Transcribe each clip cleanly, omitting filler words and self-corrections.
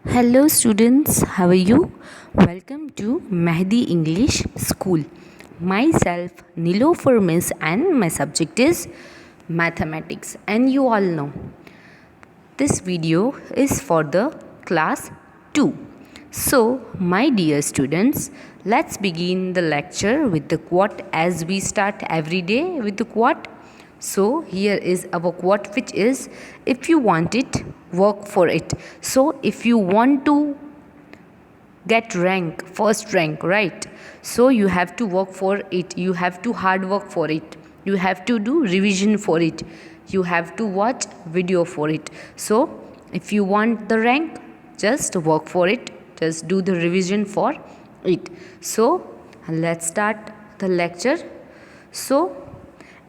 Hello students, how are you? Welcome to Mehdi English School. Myself Nilofer Miss and my subject is mathematics, and you all know this video is for the class 2. So, my dear students, let's begin the lecture with the quote as we start every day with the quote. So, here is our quote, which is, if you want it, work for it. So, if you want to get rank, first rank, right? So, you have to work for it. You have to hard work for it. You have to do revision for it. You have to watch video for it. So, if you want the rank, just work for it. Just do the revision for it. So, let's start the lecture. So,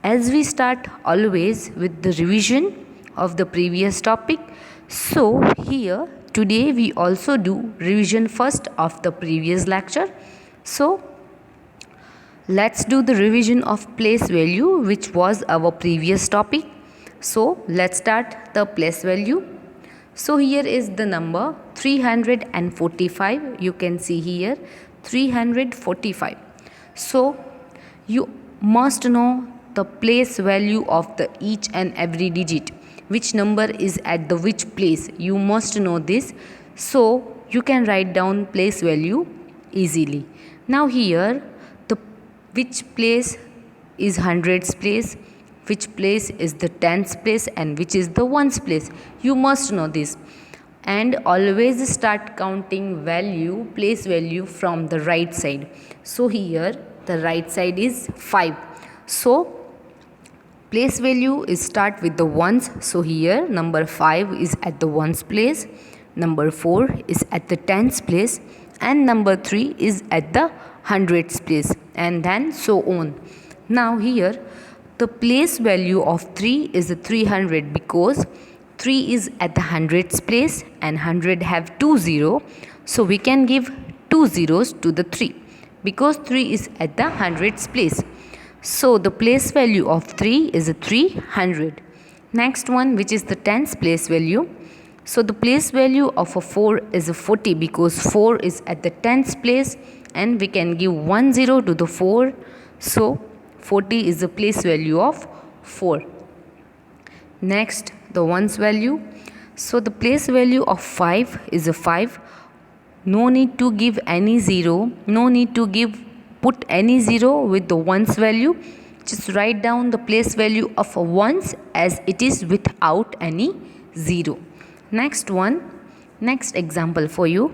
as we start always with the revision of the previous topic, so here today we also do revision first of the previous lecture. So let's do the revision of place value, which was our previous topic. So let's start the place value. So here is the number 345. You can see here 345. So you must know the place value of the each and every digit, which number is at the which place. You must know this, so you can write down place value easily. Now here the which place is hundreds place, which place is the tens place, and which is the ones place. You must know this, and always start counting value, place value, from the right side. So here the right side is 5. So place value is start with the ones. So here number 5 is at the ones place, number 4 is at the tens place, and number 3 is at the hundreds place, and then so on. Now here the place value of 3 is 300, because 3 is at the hundreds place and 100 have 2 so we can give 2 zeros to the 3, because 3 is at the hundreds place. So the place value of 3 is 300. Next one, which is the tens place value. So the place value of a 4 is 40, because 4 is at the tens place and we can give 1 0 to the 4. So 40 is the place value of 4. Next, the ones value. So the place value of 5 is a 5. No need to give any 0. No need to put any 0 with the ones value. Just write down the place value of a ones as it is without any 0. Next one, next example for you,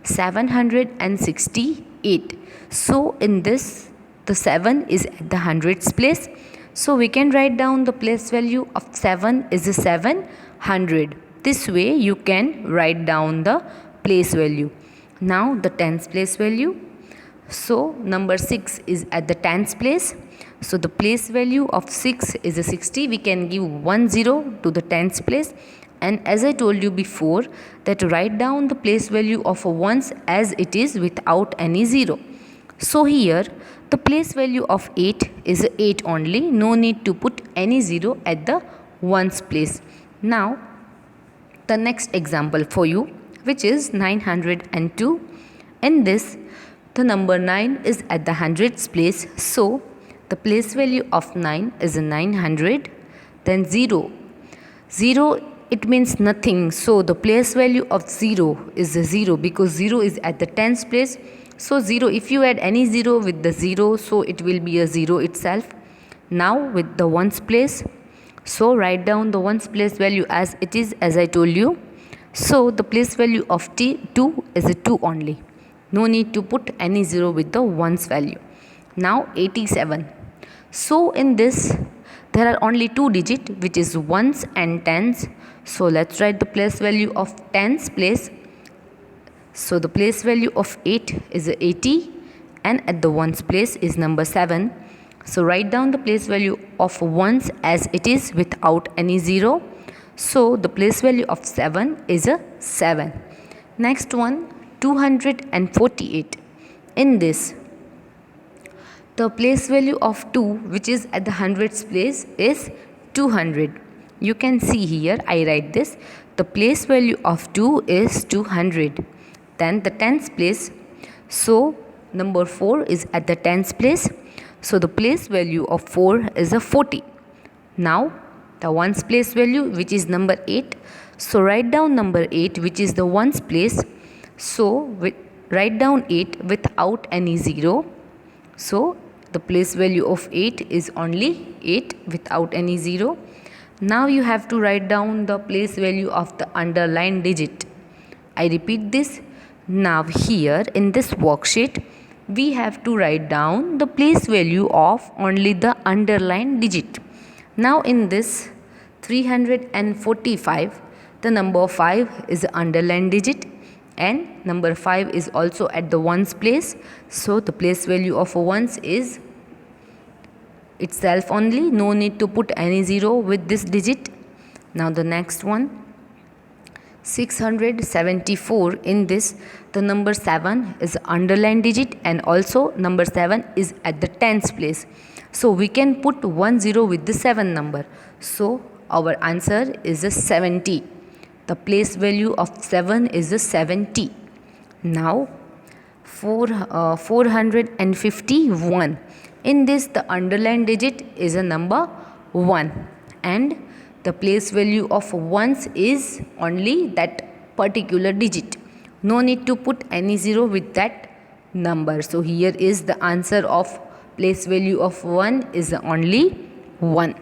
768. So in this, the 7 is at the hundreds place. So we can write down the place value of 7 is a 700. This way you can write down the place value. Now the tens place value. So number 6 is at the tens place. So the place value of 6 is a 60. We can give 1 0 to the tens place. And as I told you before, that write down the place value of a ones as it is without any 0. So here the place value of 8 is 8 only. No need to put any 0 at the ones place. Now the next example for you, which is 902. In this, the number 9 is at the hundreds place. So the place value of 9 is 900. Then 0. 0, it means nothing. So the place value of 0 is 0, because 0 is at the tens place. So 0, if you add any 0 with the 0, so it will be a 0 itself. Now with the ones place. So write down the ones place value as it is, as I told you. So the place value of 2 is a 2 only. No need to put any 0 with the ones value. Now 87. So in this, there are only 2 digits, which is ones and tens. So let's write the place value of tens place. So the place value of 8 is 80, and at the ones place is number 7. So write down the place value of ones as it is without any 0. So the place value of 7 is a 7. Next one, 248. In this, the place value of 2, which is at the hundreds place, is 200. You can see here, I write this. The place value of 2 is 200. Then the tens place. So number 4 is at the tens place. So the place value of 4 is a 40. Now the ones place value, which is number 8. So write down number 8, which is the ones place. So write down 8 without any 0. So the place value of 8 is only 8 without any 0. Now you have to write down the place value of the underlined digit. I repeat this. Now here in this worksheet, we have to write down the place value of only the underlined digit. Now in this 345, the number 5 is the underlined digit and number 5 is also at the ones place. So the place value of ones is itself only, no need to put any 0 with this digit. Now the next one, 674. In this, the number 7 is underlined digit and also number 7 is at the tens place. So we can put 10 with the 7 number. So our answer is a 70. The place value of 7 is a 70. Now 451. In this, the underlined digit is a number 1 and the place value of ones is only that particular digit. No need to put any 0 with that number. So here is the answer of place value of 1 is only 1.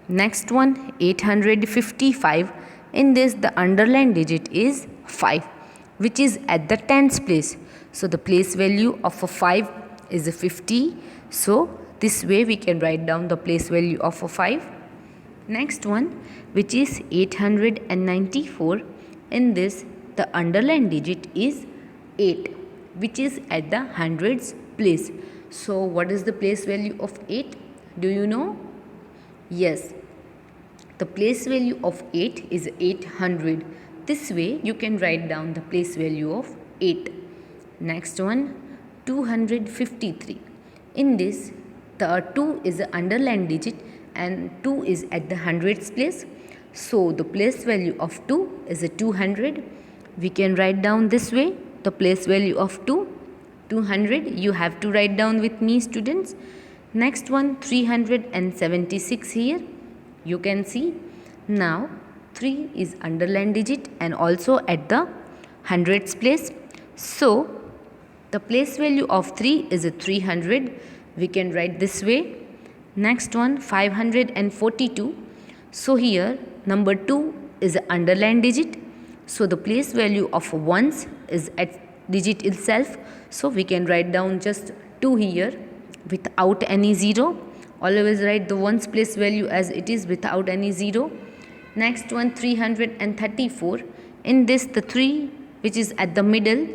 Next one, 855. In this, the underlined digit is 5, which is at the tens place. So the place value of a 5 is a 50. So this way we can write down the place value of a 5. Next one, which is 894. In this, the underlined digit is 8, which is at the hundreds place. So what is the place value of 8? Do you know? Yes, the place value of 8 is 800. This way you can write down the place value of 8. Next one, 253. In this, the 2 is the underlined digit and 2 is at the hundreds place. So the place value of 2 is a 200. We can write down this way. The place value of 200. You have to write down with me, students. Next one, 376 here. You can see. Now 3 is underlined digit and also at the hundreds place. So the place value of 3 is a 300. We can write this way. Next one, 542. So here number 2 is an underlined digit. So the place value of ones is at digit itself. So we can write down just 2 here without any 0. Always write the ones place value as it is without any 0. Next one, 334. In this, the 3 which is at the middle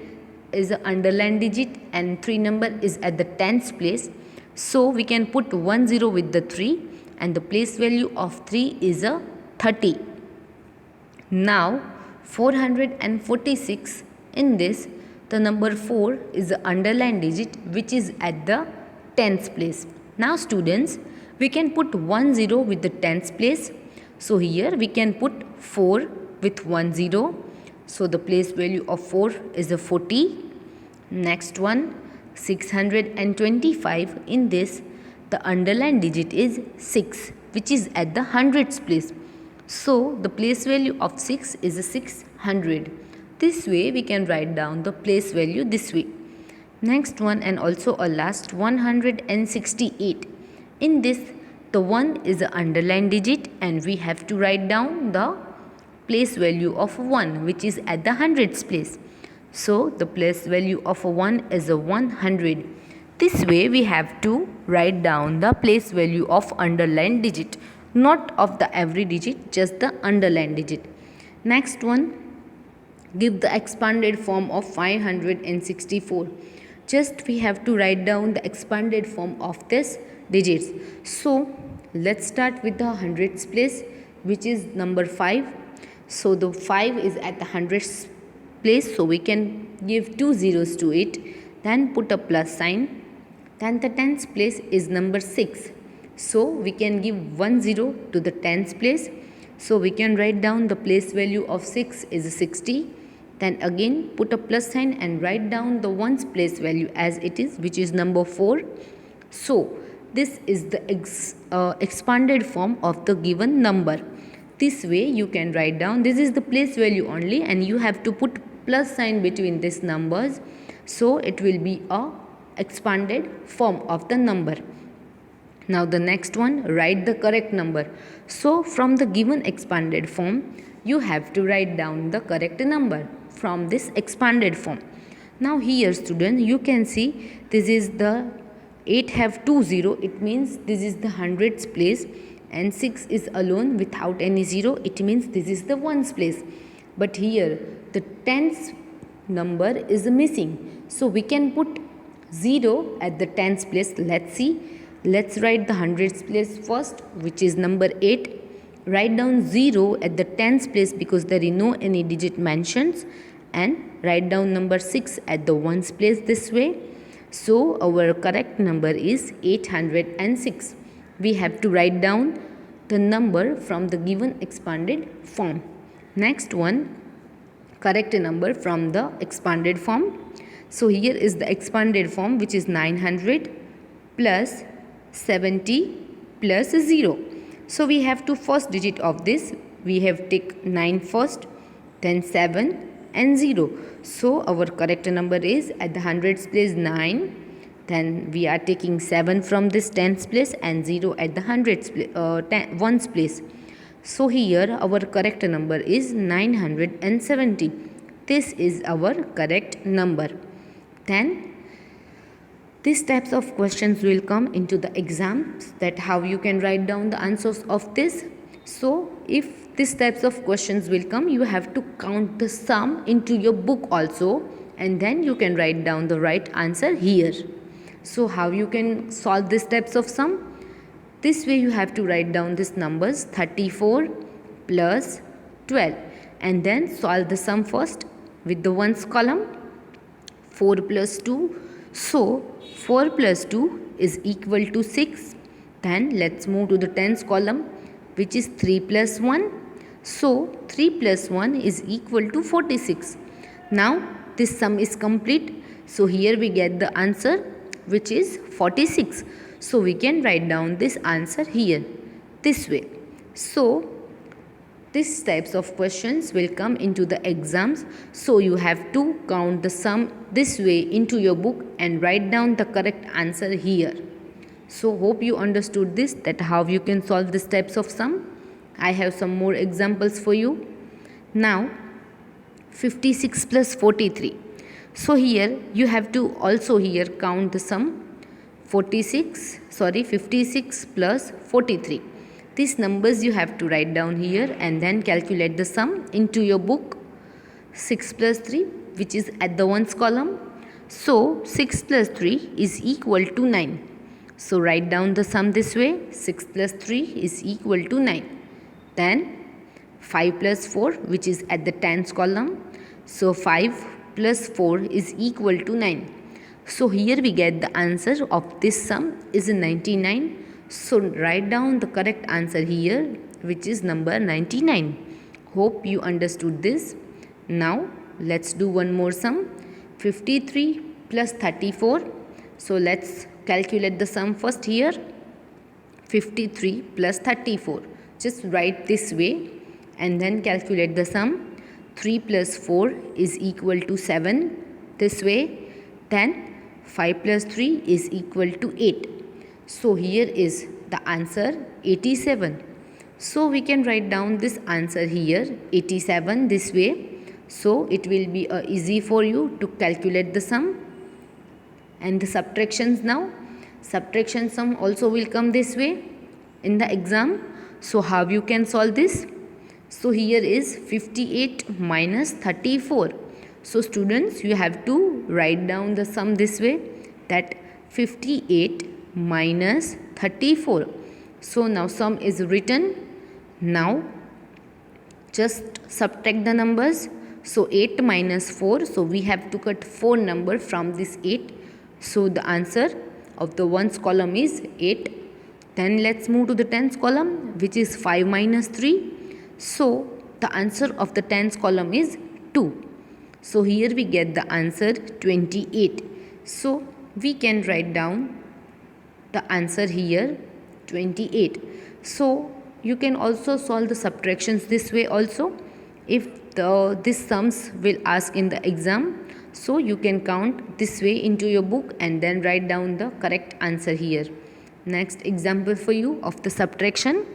is an underlined digit and 3 number is at the tens place. So we can put 10 with the 3 and the place value of 3 is a 30. Now 446. In this, the number 4 is the underlined digit which is at the tens place. Now students, we can put 10 with the tens place. So here we can put 4 with 10. So the place value of 4 is a 40. Next one, 625. In this, the underlined digit is 6, which is at the hundreds place. So the place value of 6 is a 600. This way we can write down the place value this way. Next one and also a last, 168. In this, the 1 is the underlined digit and we have to write down the place value of 1, which is at the hundreds place. So the place value of 1 is a 100. This way we have to write down the place value of underlined digit, not of the every digit, just the underlined digit. Next one, give the expanded form of 564. Just we have to write down the expanded form of this digits. So let's start with the hundreds place, which is number 5. So the 5 is at the hundreds place, so we can give 2 zeros to it, then put a plus sign. Then the tens place is number 6, so we can give 1 0 to the tens place. So we can write down the place value of 6 is 60. Then again put a plus sign and write down the ones place value as it is, which is number 4. So this is the expanded form of the given number. This way you can write down this is the place value only, and you have to put plus sign between these numbers, so it will be a expanded form of the number. Now the next one, write the correct number. So from the given expanded form, you have to write down the correct number from this expanded form. Now here student, you can see this is the 8 have 2 0, it means this is the hundreds place, and 6 is alone without any 0, it means this is the ones place. But here the tens number is missing, so we can put 0 at the tens place. Let's see. Let's write the hundreds place first, which is number 8. Write down 0 at the tens place because there is no any digit mentions, and write down number 6 at the ones place this way. So our correct number is 806. We have to write down the number from the given expanded form. Next one, correct number from the expanded form. So here is the expanded form, which is 900 plus 70 plus 0. So we have to first digit of this. We have take 9 first, then 7 and 0. So our correct number is at the hundreds place 9. Then we are taking 7 from this tens place and 0 at the hundreds ones place. So here our correct number is 970. This is our correct number. Then these types of questions will come into the exams, that how you can write down the answers of this. So if these types of questions will come, you have to count the sum into your book also, and then you can write down the right answer here. So how you can solve these types of sum? This way you have to write down these numbers 34 plus 12, and then solve the sum first with the ones column. 4 plus 2. So 4 plus 2 is equal to 6. Then let's move to the tens column, which is 3 plus 1. So 3 plus 1 is equal to 46. Now this sum is complete. So here we get the answer, which is 46. So we can write down this answer here this way. So these types of questions will come into the exams. So you have to count the sum this way into your book and write down the correct answer here. So hope you understood this, that how you can solve these types of sum. I have some more examples for you. Now 56 plus 43. So here you have to also here count the sum 56 plus 43. These numbers you have to write down here and then calculate the sum into your book. 6 plus 3, which is at the ones column. So 6 plus 3 is equal to 9. So write down the sum this way. 6 plus 3 is equal to 9. Then 5 plus 4, which is at the tens column. So 5 plus 4 is equal to 9. So here we get the answer of this sum is 99. So write down the correct answer here, which is number 99. Hope you understood this. Now let's do one more sum. 53 plus 34. So let's calculate the sum first here. 53 plus 34. Just write this way and then calculate the sum. 3 plus 4 is equal to 7 this way. Then 5 plus 3 is equal to 8. So here is the answer 87. So we can write down this answer here 87 this way. So it will be easy for you to calculate the sum. And the subtractions now. Subtraction sum also will come this way in the exam. So how you can solve this? So here is 58 minus 34. So students, you have to write down the sum this way, that 58 minus 34. So now sum is written. Now just subtract the numbers. So 8 minus 4. So we have to cut 4 number from this 8. So the answer of the ones column is 8. Then let's move to the tens column, which is 5 minus 3. So the answer of the tens column is 2. So here we get the answer 28. So we can write down the answer here 28. So you can also solve the subtractions this way also. If this sums will ask in the exam, so you can count this way into your book and then write down the correct answer here. Next example for you of the subtraction,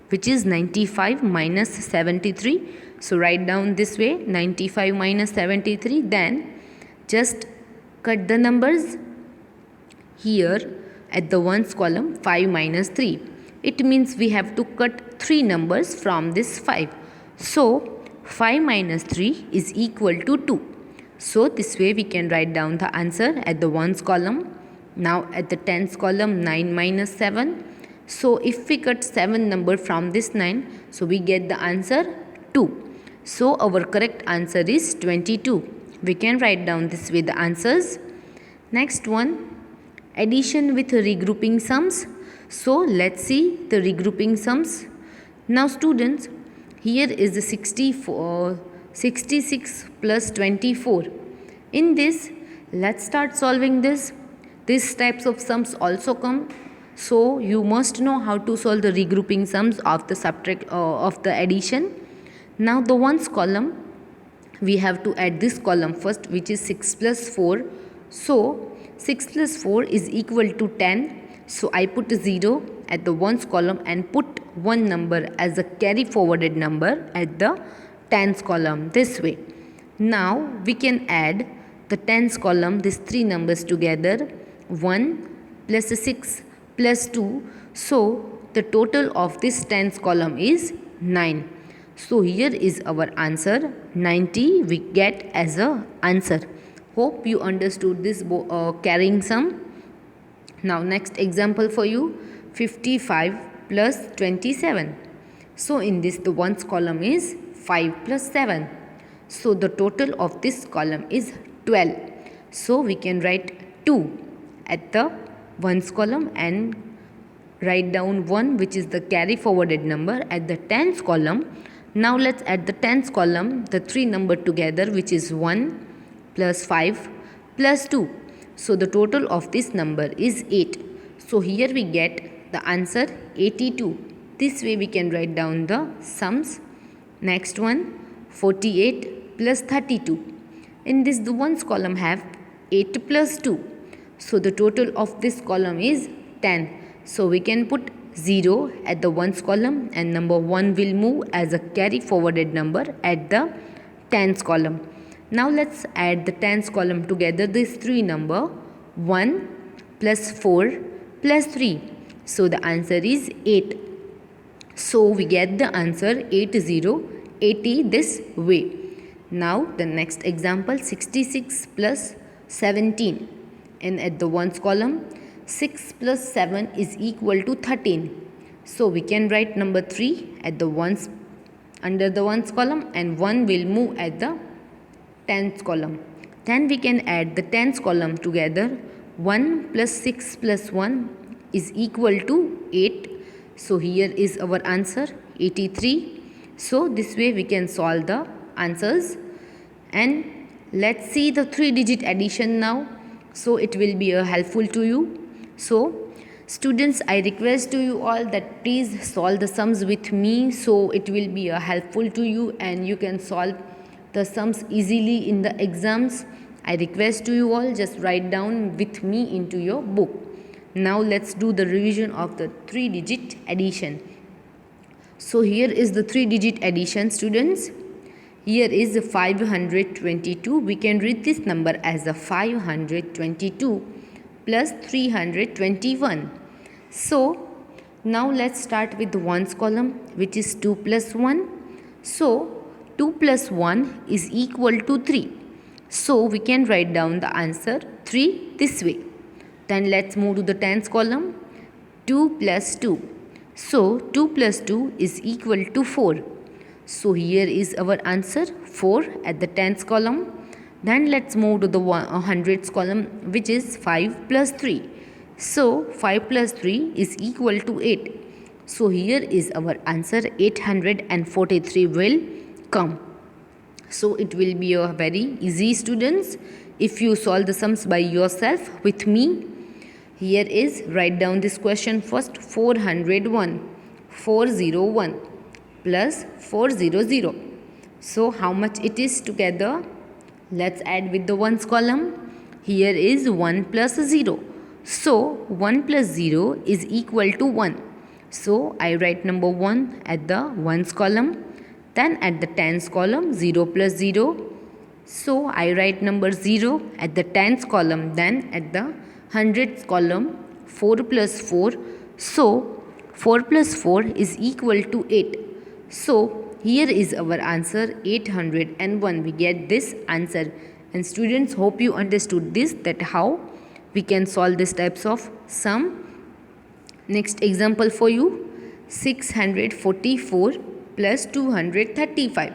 which is 95 minus 73. So write down this way 95 minus 73, then just cut the numbers here at the ones column 5 minus 3. It means we have to cut 3 numbers from this 5. So 5 minus 3 is equal to 2. So this way we can write down the answer at the ones column. Now at the tens column 9 minus 7. So if we cut 7 number from this 9, so we get the answer 2. So our correct answer is 22. We can write down this way the answers. Next one, addition with regrouping sums. So let's see the regrouping sums. Now students, here is the 66 plus 24. In this, let's start solving this. These types of sums also come. So you must know how to solve the regrouping sums of the addition. Now the ones column, we have to add this column first, which is 6 plus 4. So 6 plus 4 is equal to 10. So I put 0 at the ones column and put one number as a carry forwarded number at the tens column this way. Now we can add the tens column, these 3 numbers together, 1 plus 6 plus 2. So the total of this tens column is 9. So here is our answer 90 we get as a answer. Hope you understood this carrying sum. Now next example for you, 55 plus 27. So in this the ones column is 5 plus 7. So the total of this column is 12. So we can write 2 at the ones column and write down 1, which is the carry forwarded number, at the tens column. Now let's add the tens column, the 3 number together, which is 1 plus 5 plus 2. So the total of this number is 8. So here we get the answer 82. This way we can write down the sums. Next one, 48 plus 32. In this the ones column have 8 plus 2. So the total of this column is 10. So we can put 0 at the ones column and number 1 will move as a carry forwarded number at the tens column. Now let's add the tens column together, this 3 number, 1 plus 4 plus 3. So the answer is 8. So we get the answer 80 this way. Now the next example, 66 plus 17. And at the ones column, 6 plus 7 is equal to 13. So we can write number 3 at the ones under the ones column and 1 will move at the tens column. Then we can add the tens column together. 1 plus 6 plus 1 is equal to 8. So here is our answer 83. So this way we can solve the answers. And let's see the 3-digit addition now. So it will be helpful to you. So students, I request to you all that please solve the sums with me, so it will be helpful to you and you can solve the sums easily in the exams. I request to you all, just write down with me into your book. Now let's do the revision of the 3-digit addition. So here is the 3-digit addition, students. Here is 522. We can read this number as a 522 plus 321. So now let's start with the ones column, which is 2 plus 1. So 2 plus 1 is equal to 3. So we can write down the answer 3 this way. Then let's move to the tens column, 2 plus 2. So 2 plus 2 is equal to 4. So here is our answer 4 at the tens column. Then let's move to the hundreds column, which is 5 plus 3. So 5 plus 3 is equal to 8. So here is our answer, 843 will come. So it will be a very easy, students, if you solve the sums by yourself with me. Here is, write down this question first. 401 plus 400. So how much it is together? Let's add with the ones column. Here is 1 plus 0. So 1 plus 0 is equal to 1. So I write number 1 at the ones column. Then at the tens column, 0 plus 0. So I write number 0 at the tens column. Then at the hundreds column, 4 plus 4. So 4 plus 4 is equal to 8. So here is our answer, 801. We get this answer. And students, hope you understood this, that how we can solve these types of sum. Next example for you, 644 plus 235.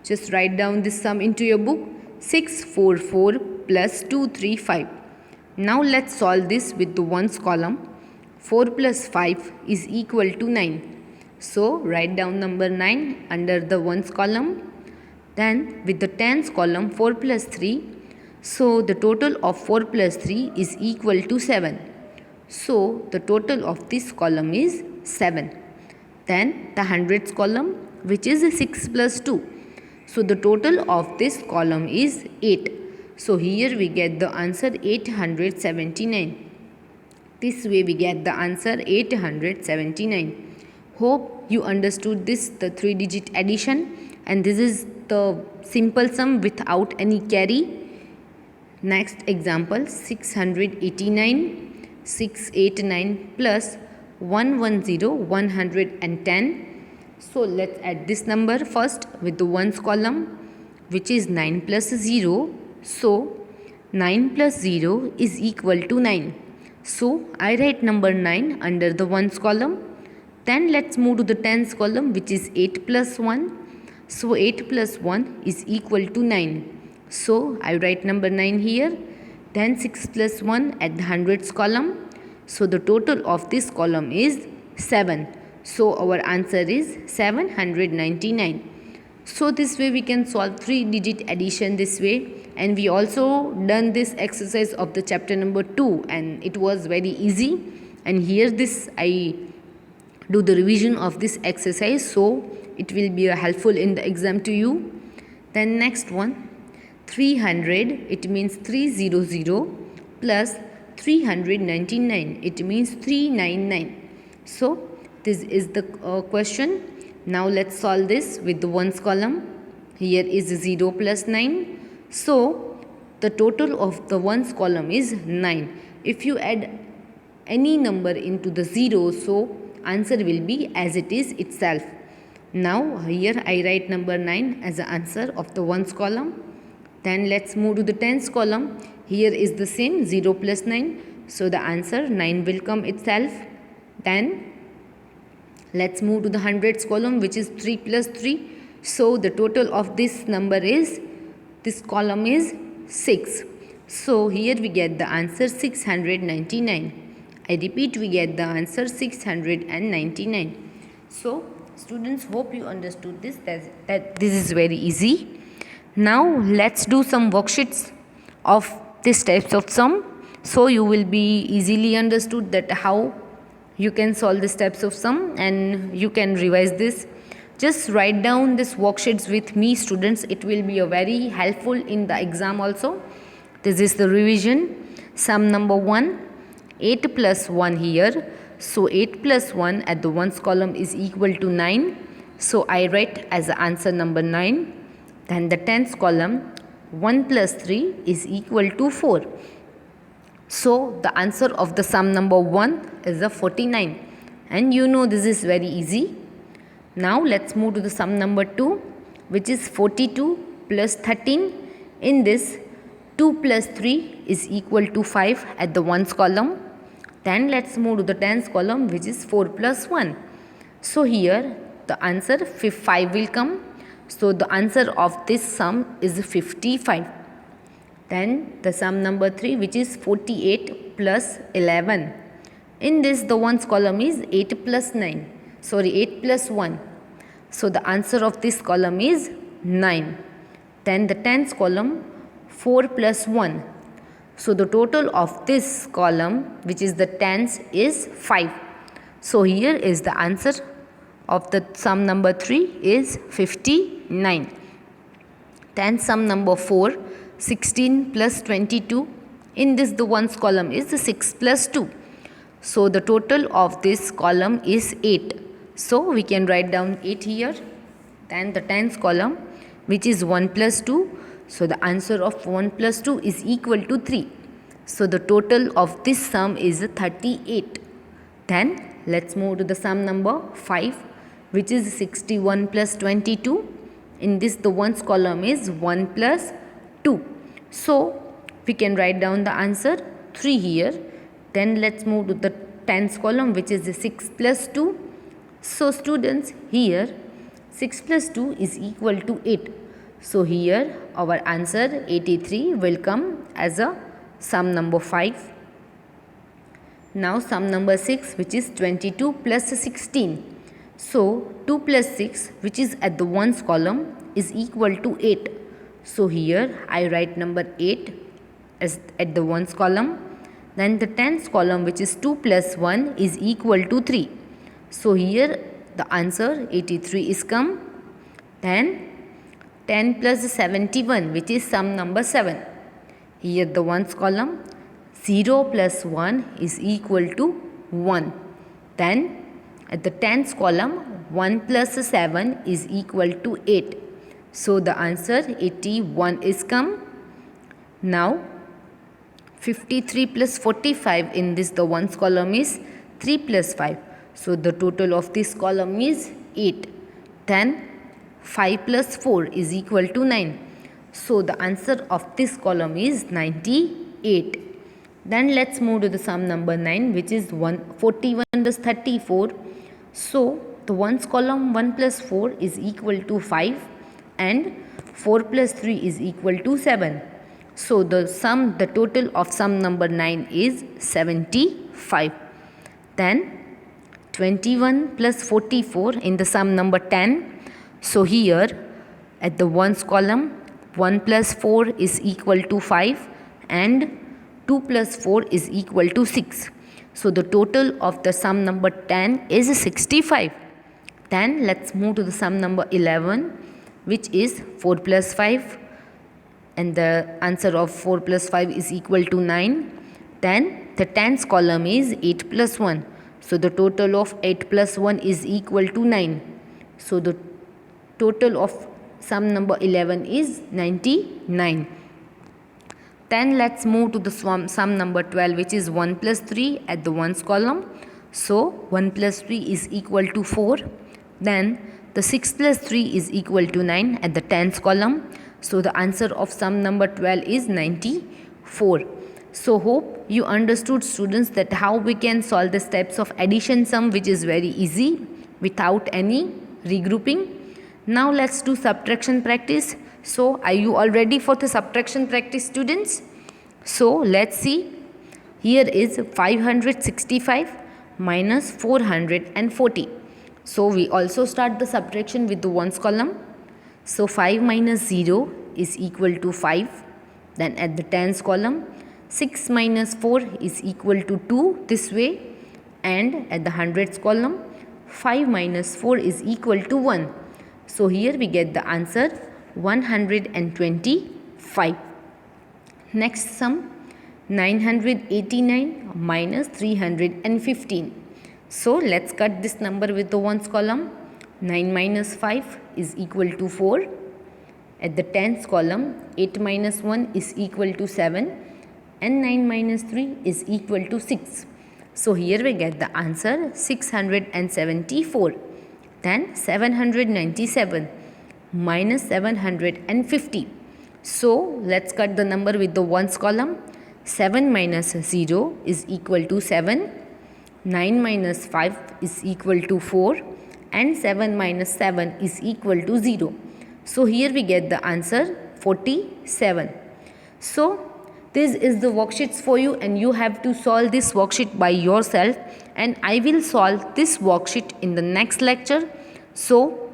Just write down this sum into your book. 644 plus 235. Now let's solve this with the ones column. 4 plus 5 is equal to 9. So write down number 9 under the ones column. Then with the tens column, 4 plus 3. So the total of 4 plus 3 is equal to 7. So the total of this column is 7. Then the hundreds column, which is 6 plus 2. So the total of this column is 8. So here we get the answer, 879. This way we get the answer, 879. Hope you understood this, the 3-digit addition, and this is the simple sum without any carry. Next example, 689 plus 110. So let's add this number first with the ones column, which is 9 plus 0. So 9 plus 0 is equal to 9. So I write number 9 under the ones column. Then let's move to the tens column, which is 8 plus 1. So 8 plus 1 is equal to 9. So I write number 9 here. Then 6 plus 1 at the hundreds column. So the total of this column is 7. So our answer is 799. So this way we can solve 3-digit addition this way. And we also done this exercise of the chapter number 2, and it was very easy. And here this I do the revision of this exercise, so it will be helpful in the exam to you. Then next one, 300, it means 300 plus 399, it means 399. So this is the question. Now let's solve this with the ones column. Here is 0 plus 9. So the total of the ones column is 9. If you add any number into the 0, so answer will be as it is itself. Now here I write number 9 as the answer of the ones column. Then let's move to the tens column. Here is the same, 0 plus 9. So the answer 9 will come itself. Then let's move to the hundreds column, which is 3 plus 3. So the total of this number is, this column is 6. So here we get the answer 699. I repeat, we get the answer 699. So students, hope you understood this, that this is very easy. Now let's do some worksheets of these types of sum. So you will be easily understood that how you can solve these types of sum, and you can revise this. Just write down these worksheets with me, students. It will be a very helpful in the exam also. This is the revision. Sum number 1, 8 plus 1 here. So 8 plus 1 at the ones column is equal to 9. So I write as the answer number 9. Then the tens column, 1 plus 3 is equal to 4. So the answer of the sum number 1 is a 49. And you know this is very easy. Now let's move to the sum number 2, which is 42 plus 13. In this, 2 plus 3 is equal to 5 at the ones column. Then let's move to the tens column, which is 4 plus 1. So here the answer 5 will come. So the answer of this sum is 55. Then the sum number 3, which is 48 plus 11. In this, the ones column is 8 plus 9. 8 plus 1. So the answer of this column is 9. Then the tens column, 4 plus 1. So the total of this column, which is the tens, is 5. So here is the answer of the sum number 3 is 59. Then sum number 4, 16 plus 22. In this the ones column is the 6 plus 2. So the total of this column is 8. So we can write down 8 here. Then the tens column, which is 1 plus 2. So the answer of 1 plus 2 is equal to 3. So the total of this sum is 38. Then let's move to the sum number 5, which is 61 plus 22. In this the ones column is 1 plus 2. So we can write down the answer 3 here. Then let's move to the tens column, which is 6 plus 2. So students, here 6 plus 2 is equal to 8. So here our answer 83 will come as a sum number 5. Now sum number 6, which is 22 plus 16. So 2 plus 6, which is at the ones column, is equal to 8. So here I write number 8 as at the ones column. Then the tens column, which is 2 plus 1, is equal to 3. So here the answer 83 is come. Then 10 plus 71, which is sum number 7. Here the ones column, 0 plus 1 is equal to 1. Then at the tens column, 1 plus 7 is equal to 8. So the answer 81 is come. Now 53 plus 45, in this the ones column is 3 plus 5. So the total of this column is 8. Then 5 plus 4 is equal to 9. So the answer of this column is 98. Then let's move to the sum number 9, which is 41 plus 34. So the ones column, 1 plus 4 is equal to 5 and 4 plus 3 is equal to 7. So the total of sum number 9 is 75. Then 21 plus 44 in the sum number 10. So here at the ones column, 1 plus 4 is equal to 5 and 2 plus 4 is equal to 6. So the total of the sum number 10 is 65. Then let's move to the sum number 11, which is 4 plus 5. And the answer of 4 plus 5 is equal to 9. Then the tens column is 8 plus 1. So the total of 8 plus 1 is equal to 9. So the total of sum number 11 is 99. Then let's move to the sum number 12, which is 1 plus 3 at the ones column. So 1 plus 3 is equal to 4. Then the 6 plus 3 is equal to 9 at the tens column. So the answer of sum number 12 is 94. So hope you understood, students, that how we can solve this types of addition sum, which is very easy without any regrouping. Now let's do subtraction practice. So are you all ready for the subtraction practice, students? So let's see. Here is 565 minus 440. So we also start the subtraction with the ones column. So 5 minus 0 is equal to 5. Then at the tens column, 6 minus 4 is equal to 2 this way. And at the hundreds column, 5 minus 4 is equal to 1. So here we get the answer 125. Next sum, 989 minus 315. So let's cut this number with the ones column. 9 minus 5 is equal to 4. At the tens column, 8 minus 1 is equal to 7 and 9 minus 3 is equal to 6. So here we get the answer 674. Then 797 minus 750. So let's cut the number with the ones column. 7 minus 0 is equal to 7. 9 minus 5 is equal to 4 and 7 minus 7 is equal to 0. So here we get the answer 47. So this is the worksheets for you and you have to solve this worksheet by yourself, and I will solve this worksheet in the next lecture. So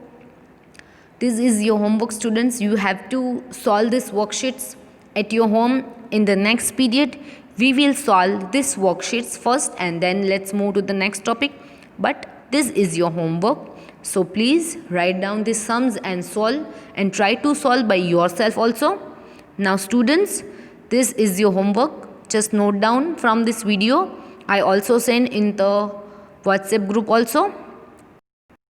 this is your homework, students. You have to solve these worksheets at your home. In the next period we will solve this worksheets first and then let's move to the next topic, but this is your homework. So please write down the sums and solve, and try to solve by yourself also. Now students, this is your homework. Just note down from this video. I also send in the WhatsApp group also.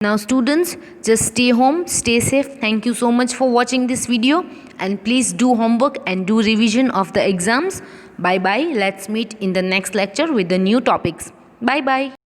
Now students, just stay home, stay safe. Thank you so much for watching this video, and please do homework and do revision of the exams. Bye bye. Let's meet in the next lecture with the new topics. Bye bye.